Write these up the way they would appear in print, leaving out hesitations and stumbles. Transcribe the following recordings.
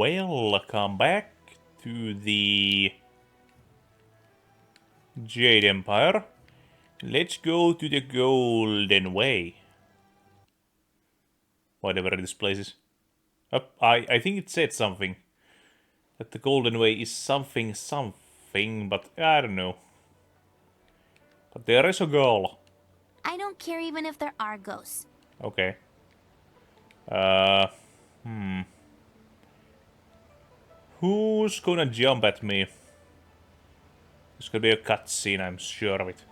welcome back to the Jade Empire. Let's go to the Golden Way. Whatever this place is. I think it said something. That the Golden Way is something, but I don't know. But there is a girl. I don't care even if there are ghosts. Okay. Who's gonna jump at me? There's gonna be a cutscene, I'm sure of it.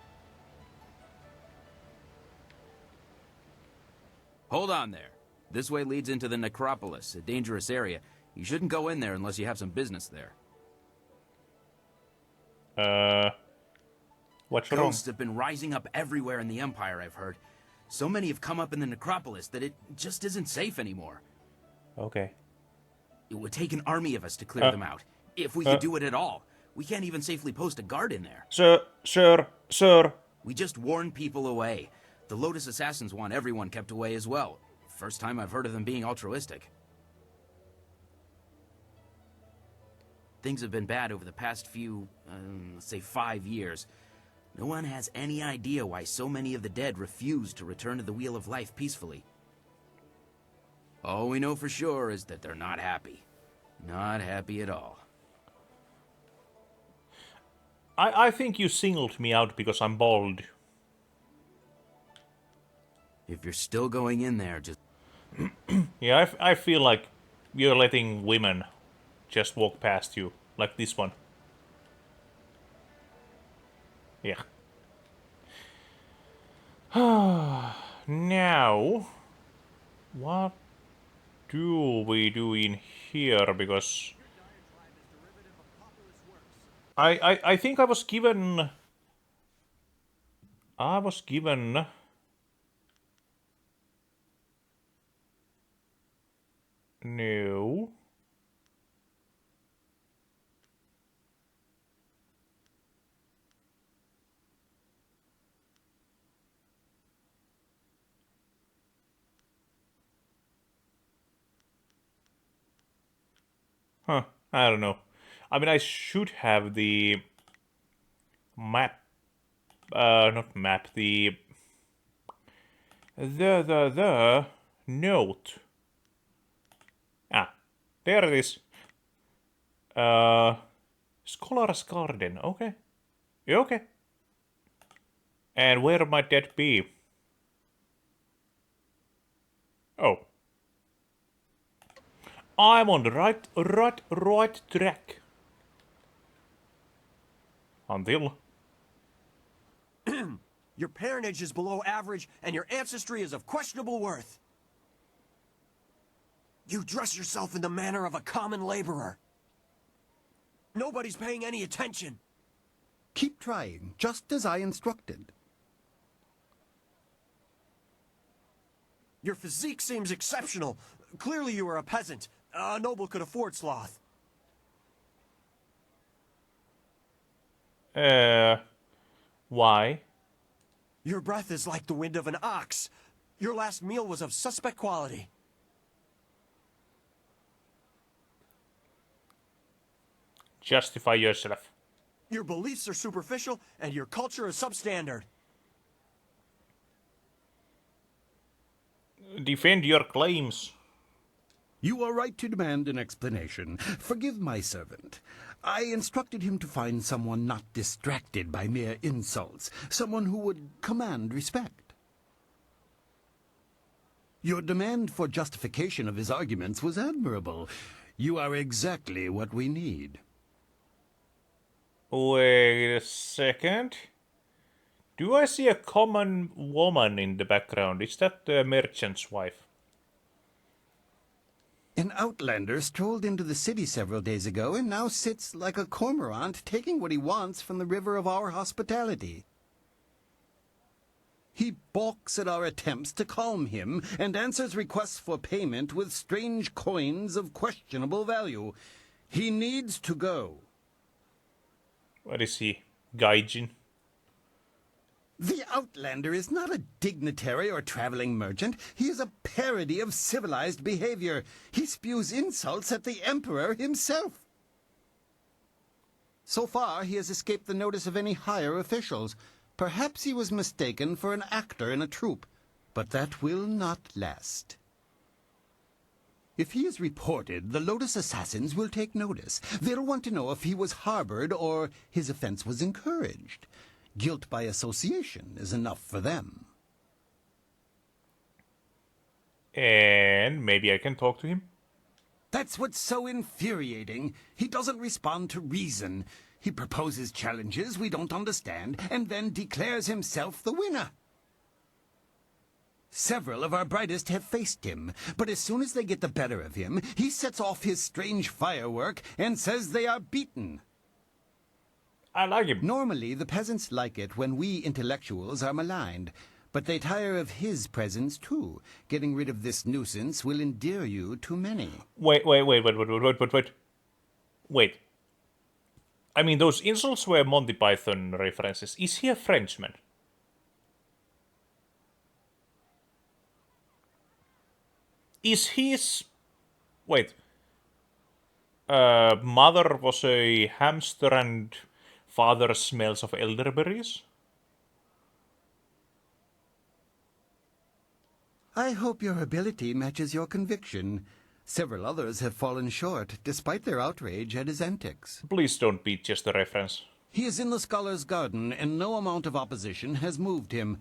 Hold on there. This way leads into the necropolis, a dangerous area. You shouldn't go in there unless you have some business there. What's wrong? Ghosts have been rising up everywhere in the Empire, I've heard. So many have come up in the necropolis that it just isn't safe anymore. Okay. It would take an army of us to clear them out. If we could do it at all. We can't even safely post a guard in there. Sir. We just warn people away. The Lotus Assassins want everyone kept away as well. First time I've heard of them being altruistic. Things have been bad over the past few, let's say 5 years. No one has any idea why so many of the dead refuse to return to the Wheel of Life peacefully. All we know for sure is that they're not happy. Not happy at all. I think you singled me out because I'm bald. If you're still going in there, just... Yeah, I feel like you're letting women just walk past you. Like this one. Yeah. Now, what do we do in here? Because I think I was given no. Huh, I don't know. I mean, I should have the map, not map, the note. Ah, there it is. Scholar's Garden, okay. Yeah, okay. And where might that be? Oh. I'm on the right track. Until... Your parentage is below average, and your ancestry is of questionable worth. You dress yourself in the manner of a common laborer. Nobody's paying any attention. Keep trying, just as I instructed. Your physique seems exceptional. Clearly you are a peasant. A noble could afford sloth. Why? Your breath is like the wind of an ox. Your last meal was of suspect quality. Justify yourself. Your beliefs are superficial, and your culture is substandard. Defend your claims. You are right to demand an explanation. Forgive my servant. I instructed him to find someone not distracted by mere insults, someone who would command respect. Your demand for justification of his arguments was admirable. You are exactly what we need. Wait a second. Do I see a common woman in the background? Is that the merchant's wife? An outlander strolled into the city several days ago and now sits like a cormorant taking what he wants from the river of our hospitality. He balks at our attempts to calm him and answers requests for payment with strange coins of questionable value. He needs to go. What is he? Gaijin? The Outlander is not a dignitary or traveling merchant. He is a parody of civilized behavior. He spews insults at the Emperor himself. So far, he has escaped the notice of any higher officials. Perhaps he was mistaken for an actor in a troupe, but that will not last. If he is reported, the Lotus assassins will take notice. They'll want to know if he was harbored or his offense was encouraged. Guilt by association is enough for them. And maybe I can talk to him? That's what's so infuriating. He doesn't respond to reason. He proposes challenges we don't understand, and then declares himself the winner. Several of our brightest have faced him, but as soon as they get the better of him, he sets off his strange firework and says they are beaten. I like him. Normally, the peasants like it when we intellectuals are maligned, but they tire of his presence too. Getting rid of this nuisance will endear you to many. Wait. Wait. I mean, those insults were Monty Python references. Is he a Frenchman? Is his... Wait. Mother was a hamster and father smells of elderberries? I hope your ability matches your conviction. Several others have fallen short, despite their outrage at his antics. Please don't be just a reference. He is in the Scholar's Garden, and no amount of opposition has moved him.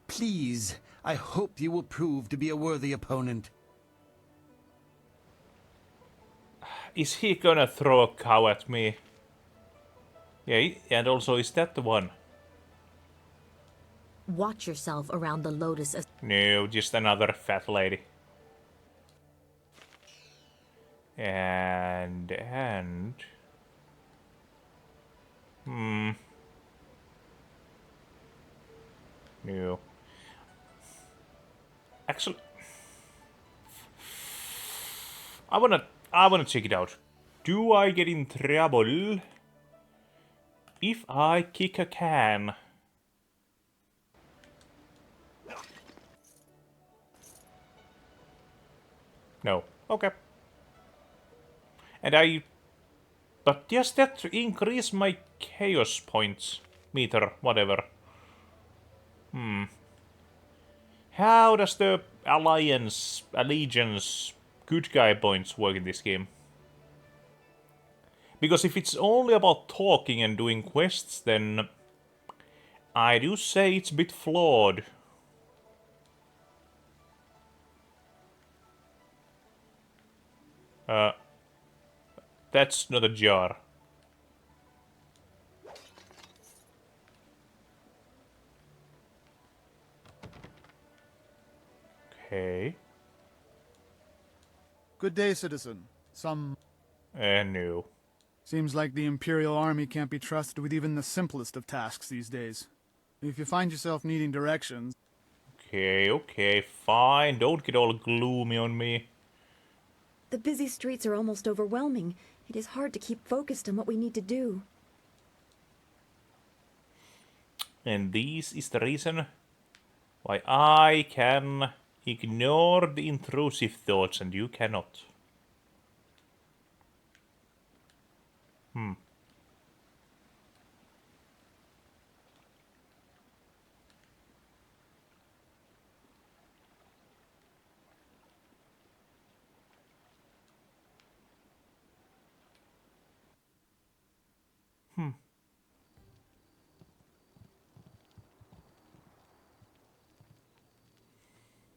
Please, I hope you will prove to be a worthy opponent. Is he gonna throw a cow at me? Yeah, and also, is that the one? Watch yourself around the Lotus. No, just another fat lady. And... No. Actually... I wanna check it out. Do I get in trouble if I kick a can? No. Okay. And but does that increase my chaos points meter, whatever? How does the allegiance, good guy points work in this game? Because if it's only about talking and doing quests, then I do say it's a bit flawed. That's not a jar. Okay. Good day, citizen. No. Seems like the Imperial Army can't be trusted with even the simplest of tasks these days. If you find yourself needing directions... Okay, fine. Don't get all gloomy on me. The busy streets are almost overwhelming. It is hard to keep focused on what we need to do. And this is the reason why I can ignore the intrusive thoughts and you cannot.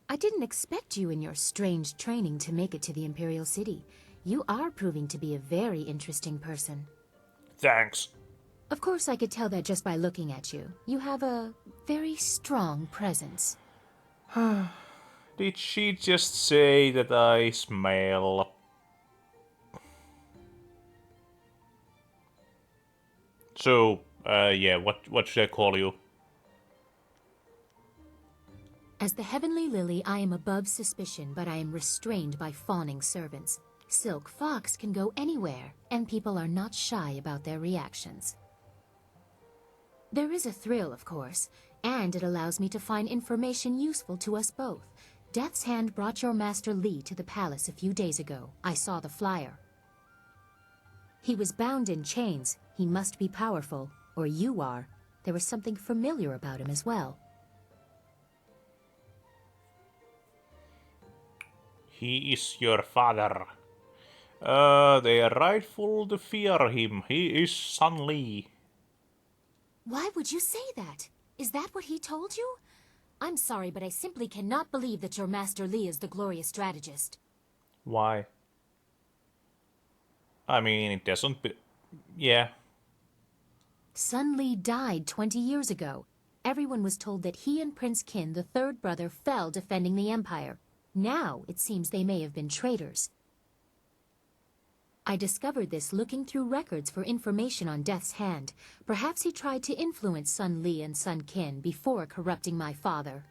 I didn't expect you in your strange training to make it to the Imperial City. You are proving to be a very interesting person. Thanks. Of course, I could tell that just by looking at you. You have a very strong presence. Did she just say that I smell? So, yeah, what should I call you? As the Heavenly Lily, I am above suspicion, but I am restrained by fawning servants. Silk Fox can go anywhere, and people are not shy about their reactions. There is a thrill, of course. And it allows me to find information useful to us both. Death's Hand brought your Master Li to the palace a few days ago. I saw the flyer. He was bound in chains. He must be powerful, or you are. There was something familiar about him as well. He is your father. They are rightful to fear him. He is Sun Li. Why would you say that? Is that what he told you? I'm sorry, but I simply cannot believe that your Master Li is the glorious strategist. Why? I mean, it doesn't be... Yeah. Sun Li died 20 years ago. Everyone was told that he and Prince Qin, the third brother, fell defending the Empire. Now, it seems they may have been traitors. I discovered this looking through records for information on Death's Hand. Perhaps he tried to influence Sun Li and Sun Qin before corrupting my father.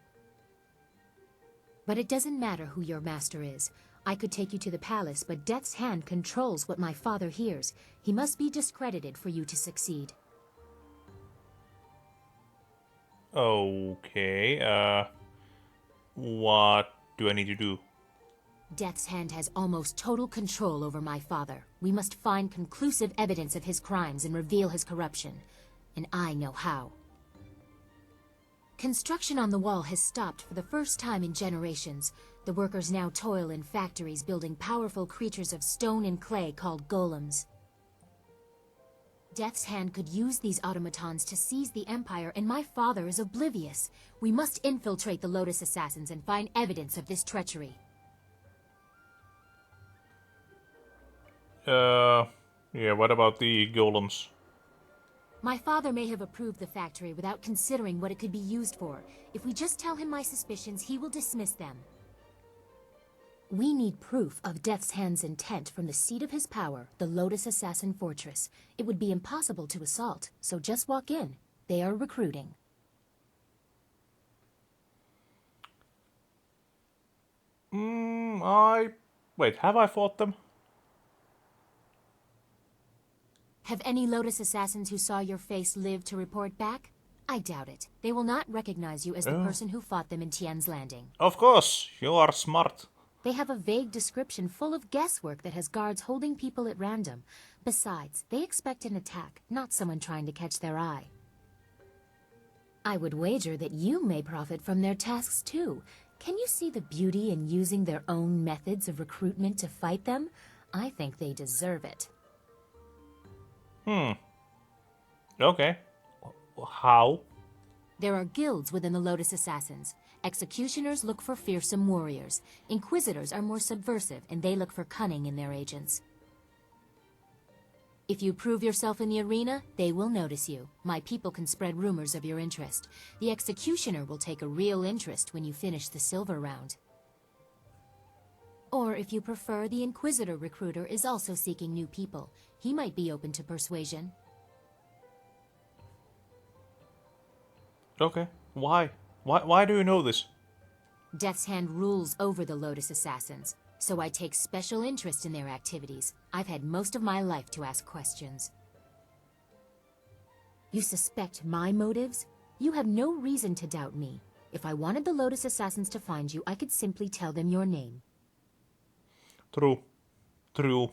But it doesn't matter who your master is. I could take you to the palace, but Death's Hand controls what my father hears. He must be discredited for you to succeed. Okay, what do I need to do? Death's Hand has almost total control over my father. We must find conclusive evidence of his crimes and reveal his corruption. And I know how. Construction on the wall has stopped for the first time in generations. The workers now toil in factories building powerful creatures of stone and clay called golems. Death's Hand could use these automatons to seize the Empire, and my father is oblivious. We must infiltrate the Lotus Assassins and find evidence of this treachery. Yeah, what about the golems? My father may have approved the factory without considering what it could be used for. If we just tell him my suspicions, he will dismiss them. We need proof of Death's Hand's intent from the seat of his power, the Lotus Assassin Fortress. It would be impossible to assault, so just walk in. They are recruiting. Wait, have I fought them? Have any Lotus Assassins who saw your face lived to report back? I doubt it. They will not recognize you as the person who fought them in Tian's Landing. Of course, you are smart. They have a vague description full of guesswork that has guards holding people at random. Besides, they expect an attack, not someone trying to catch their eye. I would wager that you may profit from their tasks too. Can you see the beauty in using their own methods of recruitment to fight them? I think they deserve it. Okay. How? There are guilds within the Lotus Assassins. Executioners look for fearsome warriors. Inquisitors are more subversive, and they look for cunning in their agents. If you prove yourself in the arena, they will notice you. My people can spread rumors of your interest. The Executioner will take a real interest when you finish the silver round. Or if you prefer, the Inquisitor recruiter is also seeking new people. He might be open to persuasion. Okay. Why? Why do you know this? Death's Hand rules over the Lotus Assassins, so I take special interest in their activities. I've had most of my life to ask questions. You suspect my motives? You have no reason to doubt me. If I wanted the Lotus Assassins to find you, I could simply tell them your name. True. True.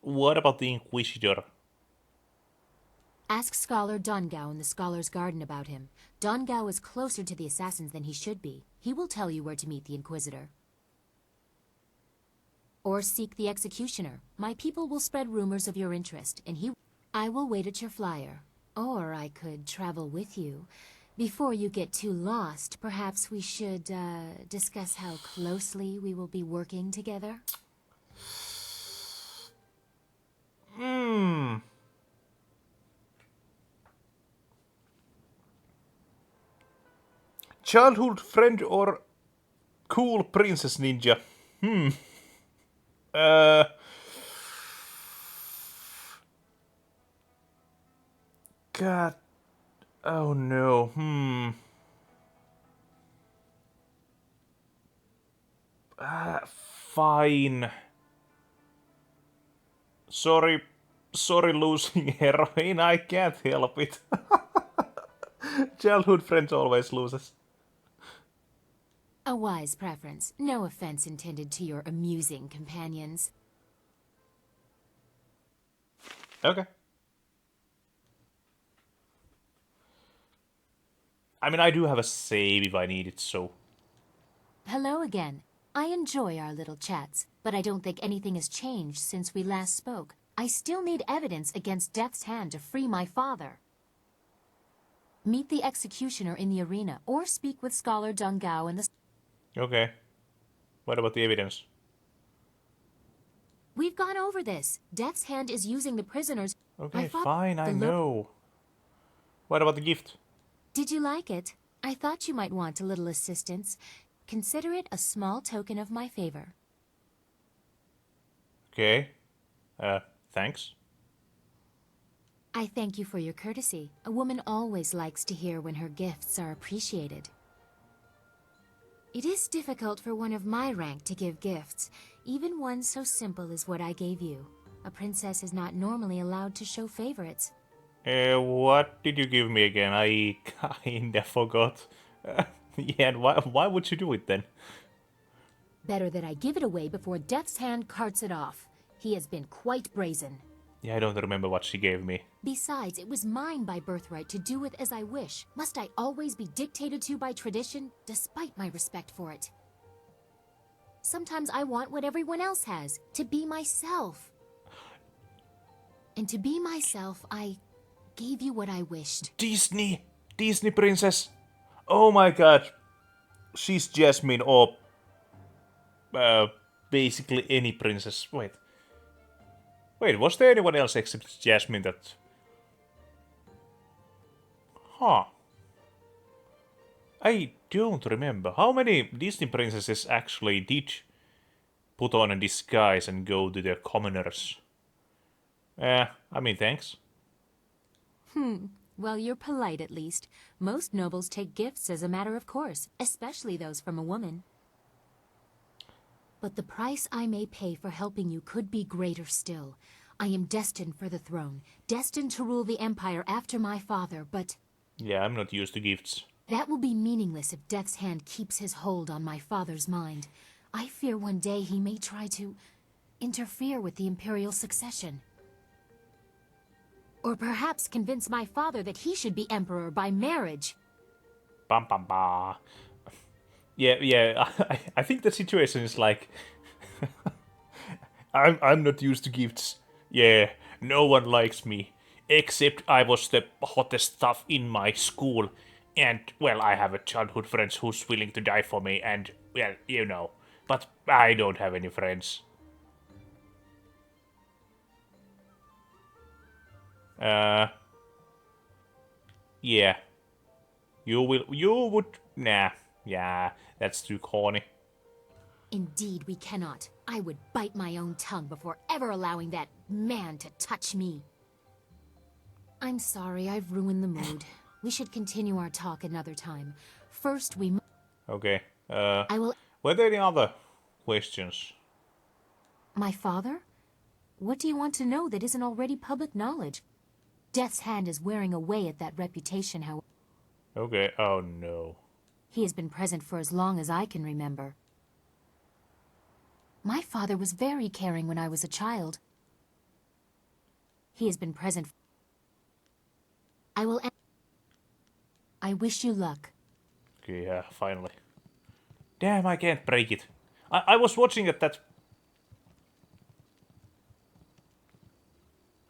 What about the Inquisitor? Ask Scholar Dongao in the Scholar's Garden about him. Dongao is closer to the Assassins than he should be. He will tell you where to meet the Inquisitor. Or seek the Executioner. My people will spread rumors of your interest, and I will wait at your flyer. Or I could travel with you. Before you get too lost, perhaps we should, discuss how closely we will be working together? Childhood friend or cool princess ninja? God. Oh no. Fine. Sorry. Sorry, losing heroin, I can't help it. Childhood friends always loses. A wise preference. No offense intended to your amusing companions. Okay. I mean, I do have a save if I need it, so... Hello again. I enjoy our little chats, but I don't think anything has changed since we last spoke. I still need evidence against Death's Hand to free my father. Meet the executioner in the arena, or speak with Scholar Dungao in the... Okay. What about the evidence? We've gone over this. Death's Hand is using the prisoners... Okay, fine, I know. What about the gift? Did you like it? I thought you might want a little assistance. Consider it a small token of my favor. Okay. Thanks. I thank you for your courtesy. A woman always likes to hear when her gifts are appreciated. It is difficult for one of my rank to give gifts, even one so simple as what I gave you. A princess is not normally allowed to show favorites. What did you give me again? I kinda forgot. Yeah, and why would you do it then? Better that I give it away before Death's Hand carts it off. He has been quite brazen. Yeah, I don't remember what she gave me. Besides, it was mine by birthright to do with as I wish. Must I always be dictated to by tradition, despite my respect for it? Sometimes I want what everyone else has, to be myself. And to be myself, I gave you what I wished. Disney princess. Oh my god. She's Jasmine or basically any princess. Wait, was there anyone else except Jasmine that... Huh. I don't remember. How many Disney princesses actually did put on a disguise and go to the commoners? I mean, thanks. Well, you're polite at least. Most nobles take gifts as a matter of course, especially those from a woman. But the price I may pay for helping you could be greater still. I am destined for the throne, destined to rule the Empire after my father, but... Yeah, I'm not used to gifts. That will be meaningless if Death's Hand keeps his hold on my father's mind. I fear one day he may try to interfere with the Imperial succession. Or perhaps convince my father that he should be Emperor by marriage. Bam bam ba. Yeah. I think the situation is like... I'm not used to gifts. Yeah, no one likes me. Except I was the hottest stuff in my school. And, well, I have a childhood friend who's willing to die for me, and, well, you know. But I don't have any friends. Yeah. You would... Nah. Yeah, that's too corny. Indeed, we cannot. I would bite my own tongue before ever allowing that man to touch me. I'm sorry, I've ruined the mood. We should continue our talk another time. First, we... Okay, I will... were there any other questions? My father? What do you want to know that isn't already public knowledge? Death's Hand is wearing away at that reputation, however. Okay, oh no. He has been present for as long as I can remember. My father was very caring when I was a child. He has been present. I wish you luck. Okay, yeah, finally. Damn, I can't break it. I was watching it that...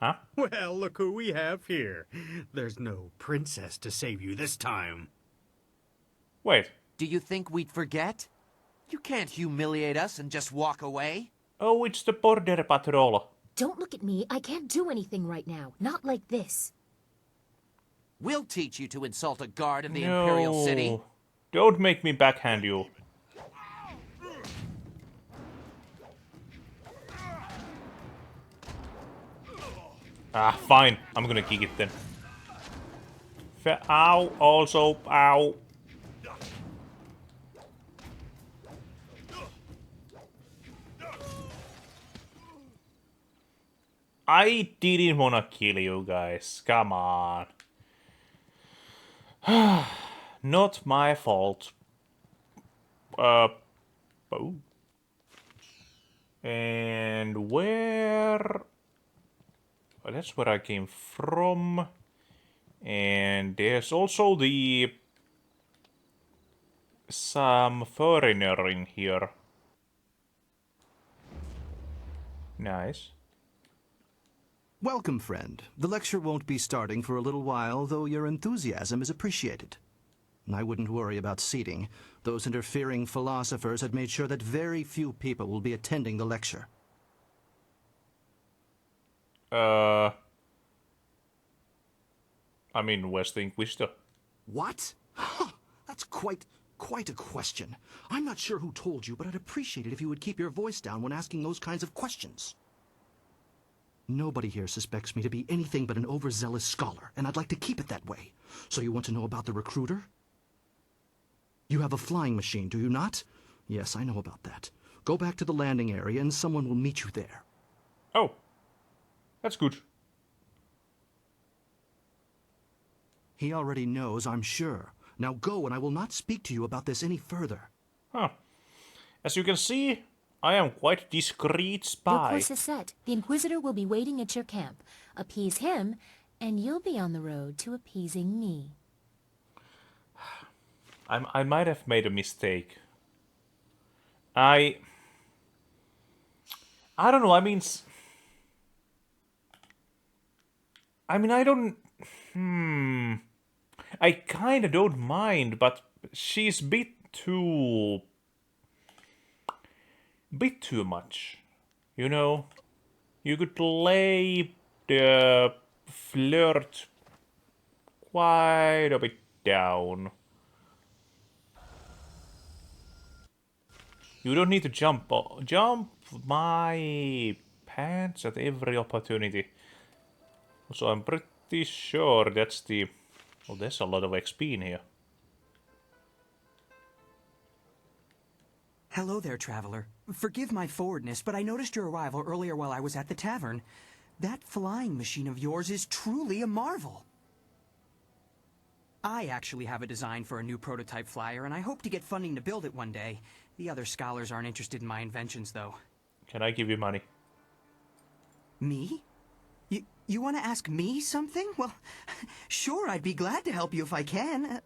Huh? Well, look who we have here. There's no princess to save you this time. Wait. Do you think we'd forget? You can't humiliate us and just walk away. Oh, it's the border patrol. Don't look at me. I can't do anything right now. Not like this. We'll teach you to insult a guard of the Imperial City. Don't make me backhand you. Ah, fine. I'm gonna kick it then. Ow, also, ow. I didn't wanna kill you guys. Come on. Not my fault. Oh. And where... Well, that's where I came from. And there's also the... some foreigner in here. Nice. Welcome, friend. The lecture won't be starting for a little while, though your enthusiasm is appreciated. I wouldn't worry about seating. Those interfering philosophers had made sure that very few people will be attending the lecture. I mean, where's the Inquisitor? What? Huh, that's quite a question. I'm not sure who told you, but I'd appreciate it if you would keep your voice down when asking those kinds of questions. Nobody here suspects me to be anything but an overzealous scholar, and I'd like to keep it that way. So you want to know about the recruiter? You have a flying machine, do you not? Yes, I know about that. Go back to the landing area and someone will meet you there. Oh. That's good. He already knows, I'm sure. Now go, and I will not speak to you about this any further. Huh. As you can see, I am quite discreet Your spy. course is set. The Inquisitor will be waiting at your camp. Appease him, and you'll be on the road to appeasing me. I might have made a mistake. I don't know, I mean, I don't... I kinda don't mind, but she's bit too much. You know? You could lay the flirt quite a bit down. You don't need to jump my pants at every opportunity. So I'm pretty sure that's the... Well, there's a lot of XP in here. Hello there, traveler. Forgive my forwardness, but I noticed your arrival earlier while I was at the tavern. That flying machine of yours is truly a marvel. I actually have a design for a new prototype flyer, and I hope to get funding to build it one day. The other scholars aren't interested in my inventions, though. Can I give you money? Me? You want to ask me something? Well, sure, I'd be glad to help you if I can.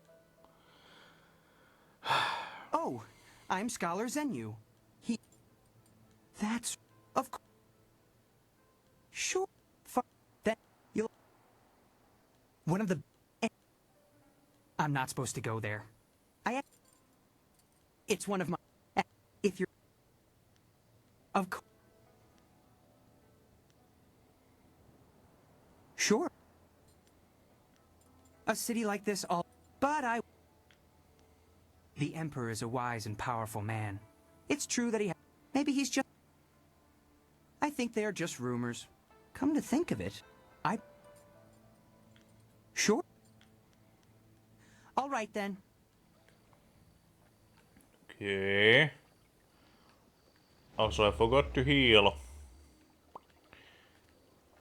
Oh, I'm Scholar Zenyu. That's... of course. Sure. That... you'll... One of the... I'm not supposed to go there. It's one of my... If you're... Of course. Sure. A city like this all... But The Emperor is a wise and powerful man. It's true that he... Maybe he's just... I think they are just rumors. Come to think of it, Sure. All right, then. Okay. Also, I forgot to heal.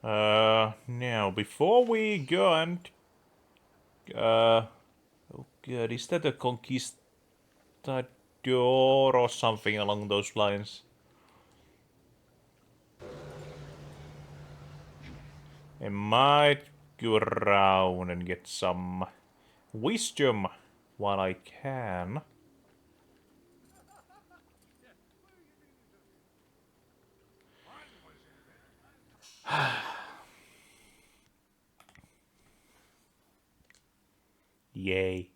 Now, before we go and... oh god, is that a conquistador or something along those lines? I might go around and get some wisdom while I can. Yay.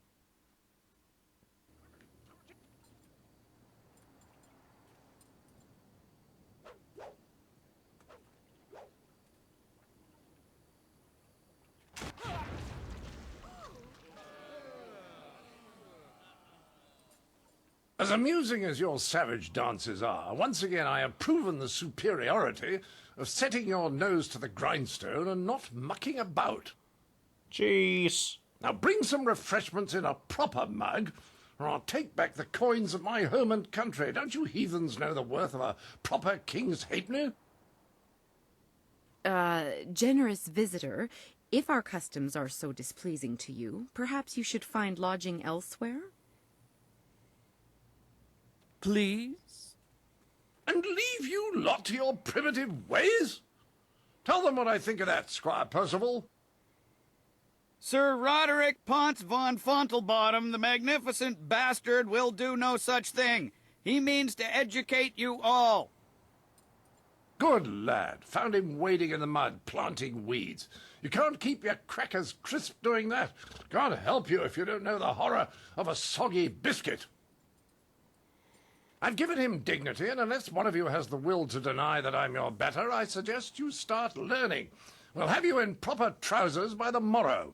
As amusing as your savage dances are, once again I have proven the superiority of setting your nose to the grindstone and not mucking about. Jeez. Now bring some refreshments in a proper mug, or I'll take back the coins of my home and country. Don't you heathens know the worth of a proper king's halfpenny? Generous visitor, if our customs are so displeasing to you, perhaps you should find lodging elsewhere? Please? And leave you lot to your primitive ways? Tell them what I think of that, Squire Percival. Sir Roderick Ponce von Fontelbottom, the magnificent bastard, will do no such thing. He means to educate you all. Good lad. Found him wading in the mud, planting weeds. You can't keep your crackers crisp doing that. Can't help you if you don't know the horror of a soggy biscuit. I've given him dignity, and unless one of you has the will to deny that I'm your better, I suggest you start learning. We'll have you in proper trousers by the morrow.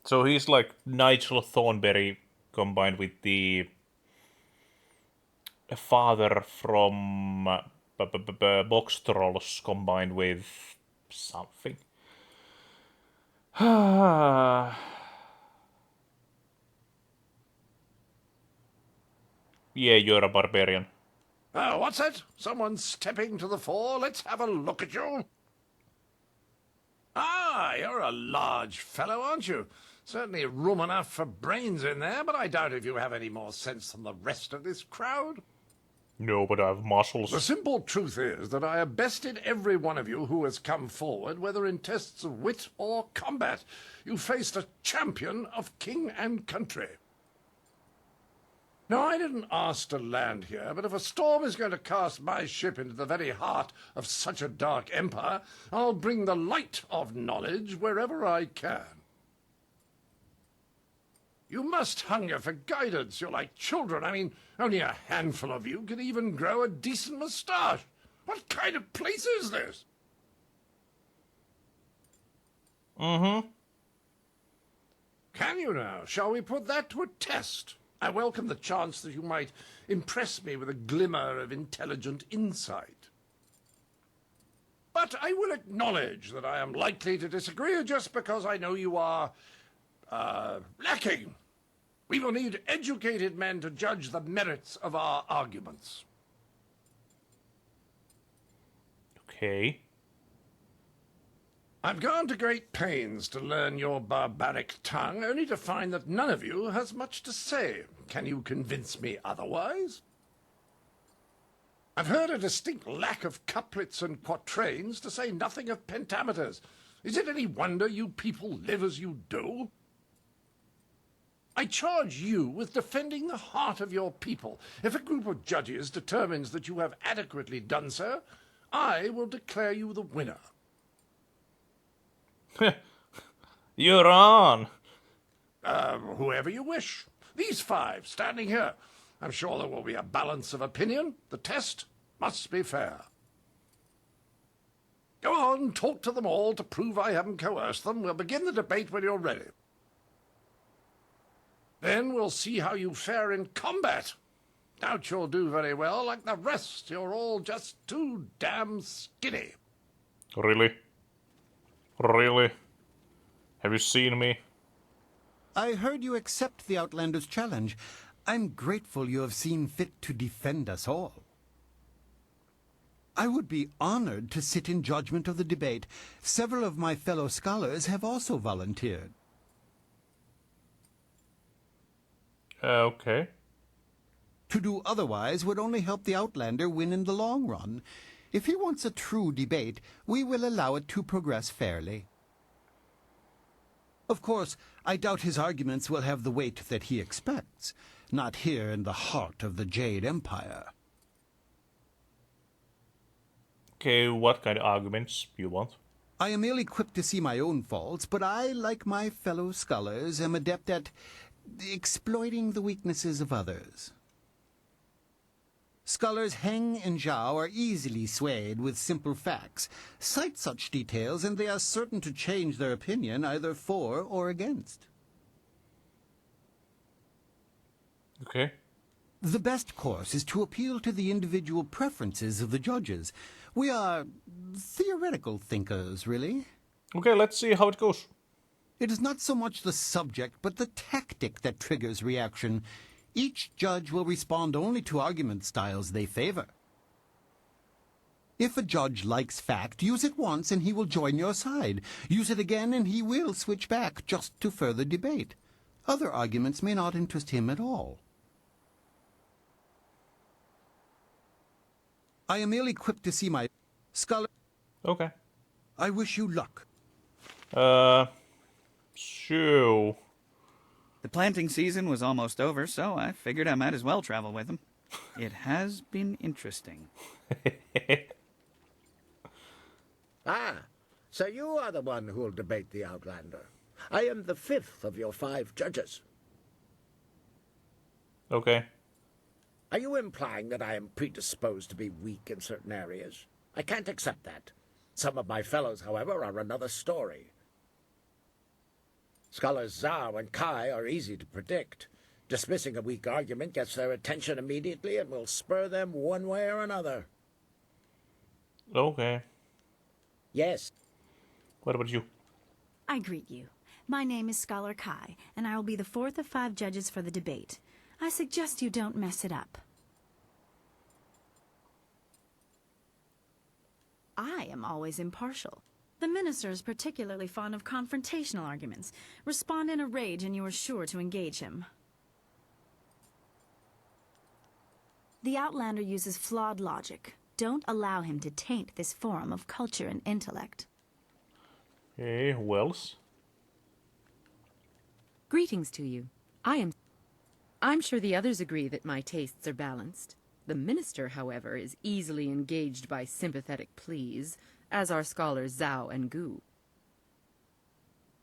So he's like Nigel Thornberry combined with the father from Box Trolls combined with something. Yeah, you're a barbarian. What's that? Someone stepping to the fore? Let's have a look at you. Ah, you're a large fellow, aren't you? Certainly room enough for brains in there, but I doubt if you have any more sense than the rest of this crowd. No, but I have muscles. The simple truth is that I have bested every one of you who has come forward, whether in tests of wit or combat. You faced a champion of king and country. Now, I didn't ask to land here, but if a storm is going to cast my ship into the very heart of such a dark empire, I'll bring the light of knowledge wherever I can. You must hunger for guidance. You're like children. I mean, only a handful of you can even grow a decent moustache. What kind of place is this? Mm-hmm. Can you now? Shall we put that to a test? I welcome the chance that you might impress me with a glimmer of intelligent insight. But I will acknowledge that I am likely to disagree just because I know you are, lacking. We will need educated men to judge the merits of our arguments. Okay. I've gone to great pains to learn your barbaric tongue, only to find that none of you has much to say. Can you convince me otherwise? I've heard a distinct lack of couplets and quatrains, to say nothing of pentameters. Is it any wonder you people live as you do? I charge you with defending the heart of your people. If a group of judges determines that you have adequately done so, I will declare you the winner. You're on. Whoever you wish. These five standing here. I'm sure there will be a balance of opinion. The test must be fair. Go on, talk to them all to prove I haven't coerced them. We'll begin the debate when you're ready. Then we'll see how you fare in combat. Doubt you'll do very well. Like the rest, you're all just too damn skinny. Really? Really? Have you seen me? I heard you accept the Outlander's challenge. I'm grateful you have seen fit to defend us all. I would be honored to sit in judgment of the debate. Several of my fellow scholars have also volunteered. Okay. To do otherwise would only help the Outlander win in the long run. If he wants a true debate, we will allow it to progress fairly. Of course, I doubt his arguments will have the weight that he expects, not here in the heart of the Jade Empire. Okay, what kind of arguments you want? I am ill-equipped to see my own faults, but I, like my fellow scholars, am adept at exploiting the weaknesses of others. Scholars Heng and Zhao are easily swayed with simple facts. Cite such details and they are certain to change their opinion either for or against. Okay. The best course is to appeal to the individual preferences of the judges. We are theoretical thinkers, really. Okay, let's see how it goes. It is not so much the subject, but the tactic that triggers reaction. Each judge will respond only to argument styles they favor. If a judge likes fact, use it once and he will join your side. Use it again and he will switch back just to further debate. Other arguments may not interest him at all. I am ill equipped to see my scholar. Okay. I wish you luck. So... The planting season was almost over, so I figured I might as well travel with him. It has been interesting. Ah, so you are the one who'll debate the Outlander. I am the 5th of your 5 judges. Okay. Are you implying that I am predisposed to be weak in certain areas? I can't accept that. Some of my fellows, however, are another story. Scholars Zhao and Kai are easy to predict. Dismissing a weak argument gets their attention immediately and will spur them one way or another. Okay. Yes. What about you? I greet you. My name is Scholar Kai, and I will be the 4th of 5 judges for the debate. I suggest you don't mess it up. I am always impartial. The minister is particularly fond of confrontational arguments. Respond in a rage and you are sure to engage him. The Outlander uses flawed logic. Don't allow him to taint this forum of culture and intellect. Hey, who else? Greetings to you. I'm sure the others agree that my tastes are balanced. The minister, however, is easily engaged by sympathetic pleas, as are scholars Zhao and Gu.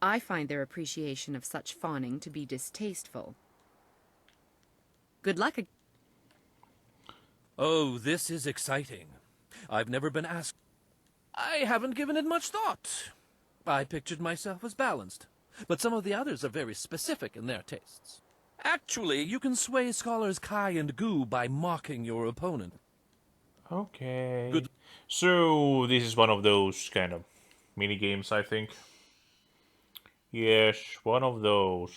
I find their appreciation of such fawning to be distasteful. Good luck. Oh, this is exciting. I've never been asked. I haven't given it much thought. I pictured myself as balanced, but some of the others are very specific in their tastes. Actually, you can sway scholars Kai and Gu by mocking your opponent. Okay. Good. So, this is one of those kind of mini games, I think. Yes, one of those.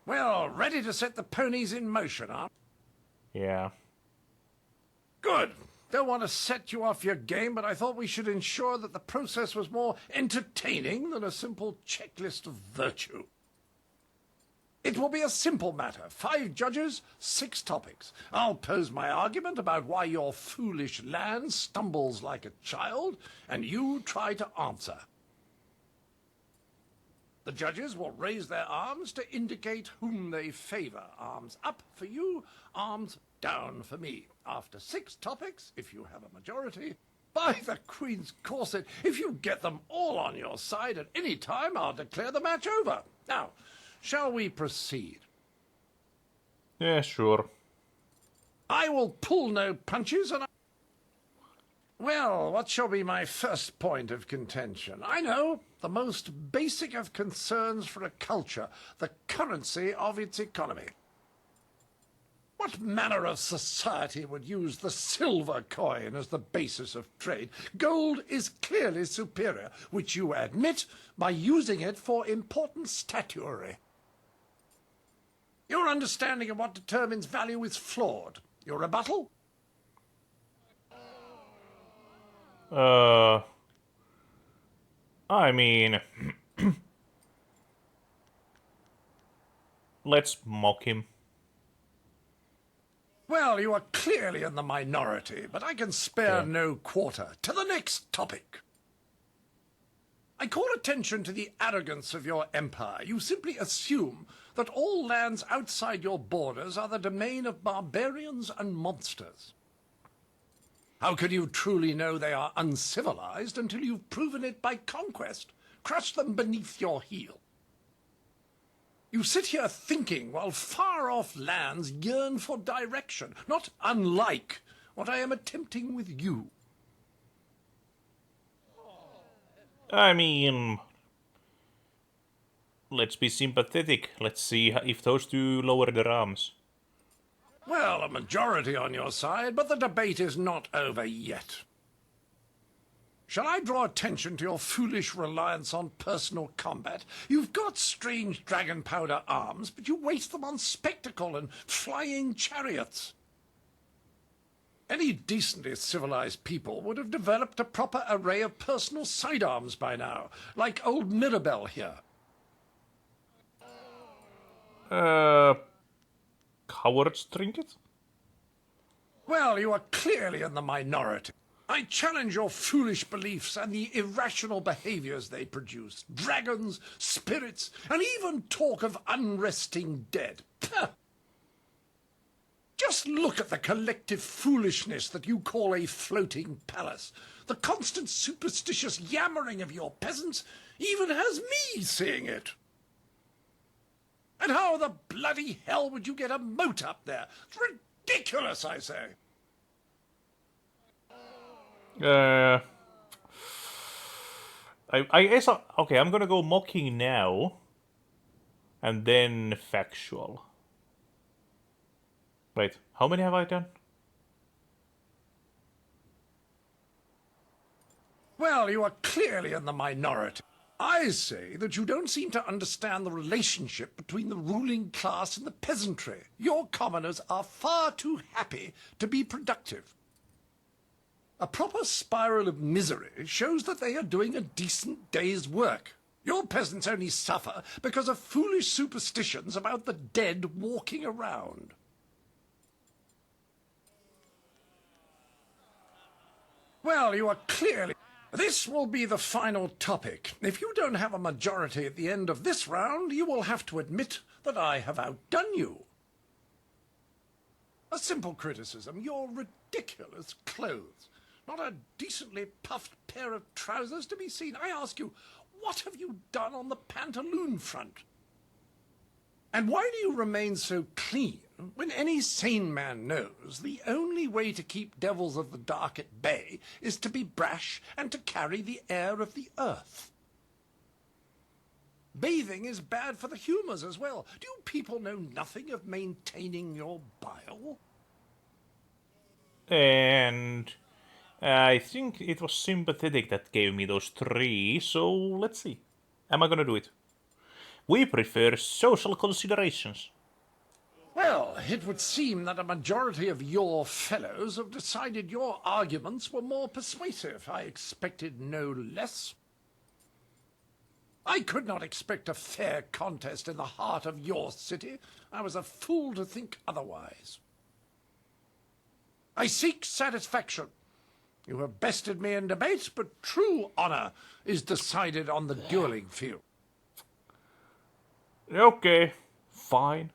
Well, ready to set the ponies in motion, huh? Yeah. Good. Don't want to set you off your game, but I thought we should ensure that the process was more entertaining than a simple checklist of virtue. It will be a simple matter. 5 judges, 6 topics. I'll pose my argument about why your foolish land stumbles like a child, and you try to answer. The judges will raise their arms to indicate whom they favor. Arms up for you, arms down for me. After 6 topics, if you have a majority, by the Queen's corset, if you get them all on your side at any time, I'll declare the match over. Now, shall we proceed? Yeah, sure. I will pull no punches, and Well, what shall be my first point of contention? I know, the most basic of concerns for a culture, the currency of its economy. What manner of society would use the silver coin as the basis of trade? Gold is clearly superior, which you admit by using it for important statuary. Your understanding of what determines value is flawed. Your rebuttal? I mean... let's mock him. Well, you are clearly in the minority, but I can spare Yeah. no quarter. To the next topic. I call attention to the arrogance of your empire. You simply assume that all lands outside your borders are the domain of barbarians and monsters. How can you truly know they are uncivilized until you've proven it by conquest? Crush them beneath your heel. You sit here thinking while far-off lands yearn for direction, not unlike what I am attempting with you. I mean... let's be sympathetic. Let's see if those two lower their arms. Well, a majority on your side, but the debate is not over yet. Shall I draw attention to your foolish reliance on personal combat? You've got strange dragon powder arms, but you waste them on spectacle and flying chariots. Any decently civilized people would have developed a proper array of personal sidearms by now, like old Mirabelle here. Coward's trinket? Well, you are clearly in the minority. I challenge your foolish beliefs and the irrational behaviors they produce. Dragons, spirits, and even talk of unresting dead. Pah! Just look at the collective foolishness that you call a floating palace. The constant superstitious yammering of your peasants even has me seeing it. And how the bloody hell would you get a moat up there? It's ridiculous, I say. I guess okay, I'm gonna go mocking now, and then factual. Wait, how many have I done? Well, you are clearly in the minority. I say that you don't seem to understand the relationship between the ruling class and the peasantry. Your commoners are far too happy to be productive. A proper spiral of misery shows that they are doing a decent day's work. Your peasants only suffer because of foolish superstitions about the dead walking around. Well, you are clearly... This will be the final topic. If you don't have a majority at the end of this round, you will have to admit that I have outdone you. A simple criticism, your ridiculous clothes. Not a decently puffed pair of trousers to be seen. I ask you, what have you done on the pantaloon front? And why do you remain so clean when any sane man knows the only way to keep devils of the dark at bay is to be brash and to carry the air of the earth? Bathing is bad for the humours as well. Do you people know nothing of maintaining your bile? And I think it was sympathetic that gave me those 3, so let's see. Am I gonna do it? We prefer social considerations. Well, it would seem that a majority of your fellows have decided your arguments were more persuasive. I expected no less. I could not expect a fair contest in the heart of your city. I was a fool to think otherwise. I seek satisfaction. You have bested me in debate, but true honor is decided on the dueling field. Okay, fine.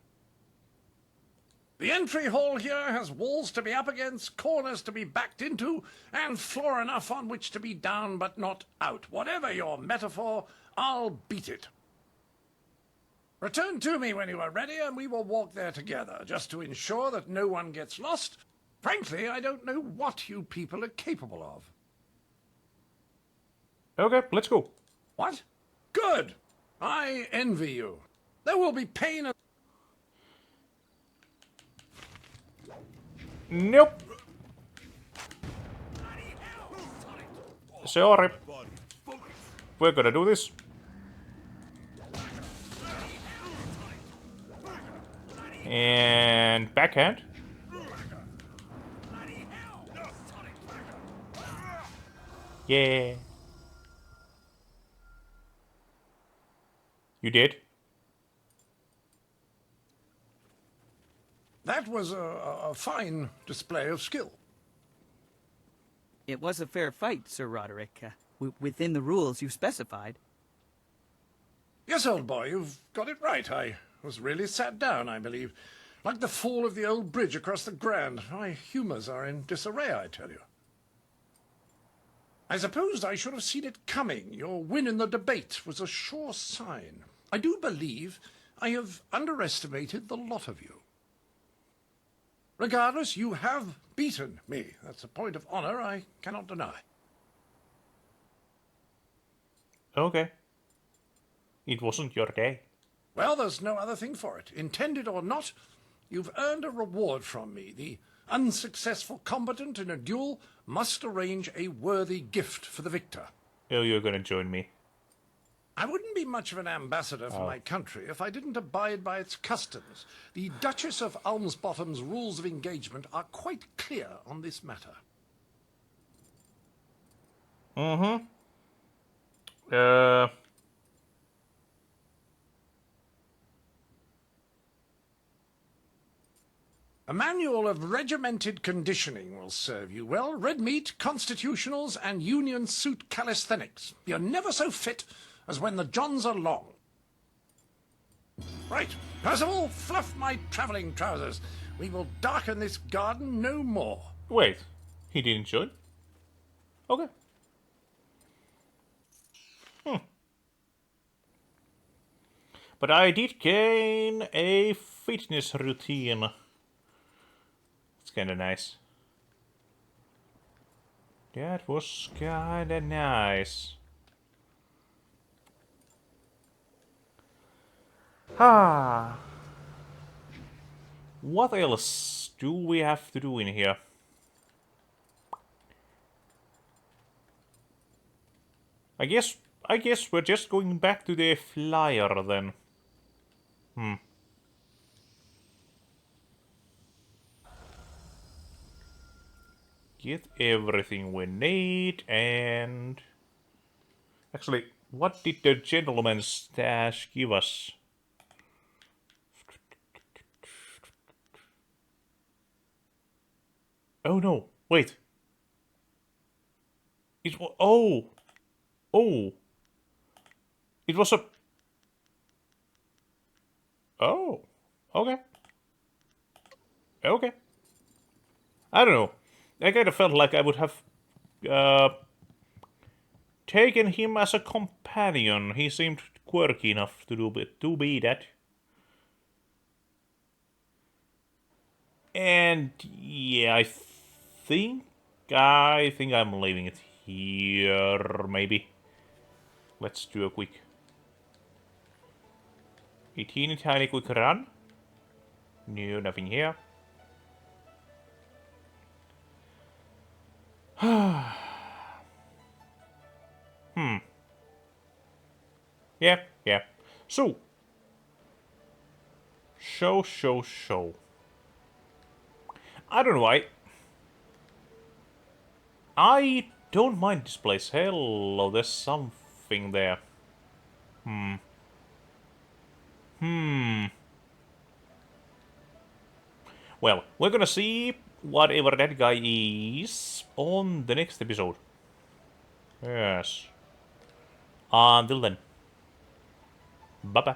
The entry hall here has walls to be up against, corners to be backed into, and floor enough on which to be down but not out. Whatever your metaphor, I'll beat it. Return to me when you are ready, and we will walk there together, just to ensure that no one gets lost. Frankly, I don't know what you people are capable of. Okay, let's go. What? Good! I envy you. There will be pain and... Nope. Sorry. We're gonna do this. And backhand. Yeah. You did? That was a fine display of skill. It was a fair fight, Sir Roderick, within the rules you specified. Yes, old boy, you've got it right. I was really sat down, I believe. Like the fall of the old bridge across the Grand. My humours are in disarray, I tell you. I supposed I should have seen it coming. Your win in the debate was a sure sign. I do believe I have underestimated the lot of you. Regardless, you have beaten me. That's a point of honor I cannot deny. Okay. It wasn't your day. Well, there's no other thing for it. Intended or not, you've earned a reward from me. The unsuccessful combatant in a duel must arrange a worthy gift for the victor. Oh, you're gonna join me. I wouldn't be much of an ambassador for my country if I didn't abide by its customs. The Duchess of Almsbottom's rules of engagement are quite clear on this matter. Mm-hmm. A manual of regimented conditioning will serve you well. Red meat, constitutionals, and union suit calisthenics. You're never so fit as when the johns are long. Right, Percival, fluff my travelling trousers. We will darken this garden no more. Wait, he didn't join? Okay. But I did gain a fitness routine. It's kinda nice. That was kinda nice. Ah. What else do we have to do in here? I guess we're just going back to the flyer then. Get everything we need and... Actually, what did the gentleman's stash give us? Oh no, wait. It was... Oh! Oh! It was a... Oh! Okay. Okay. I don't know. I kind of felt like I would have taken him as a companion. He seemed quirky enough to be that. And yeah, I think I'm leaving it here. Maybe. Let's do a quick, a teeny tiny quick run. No, nothing here. Yeah. So. Show. I don't know, I don't mind this place. Hello, there's something there. Well, we're gonna see whatever that guy is on the next episode. Yes. Until then. Bye-bye.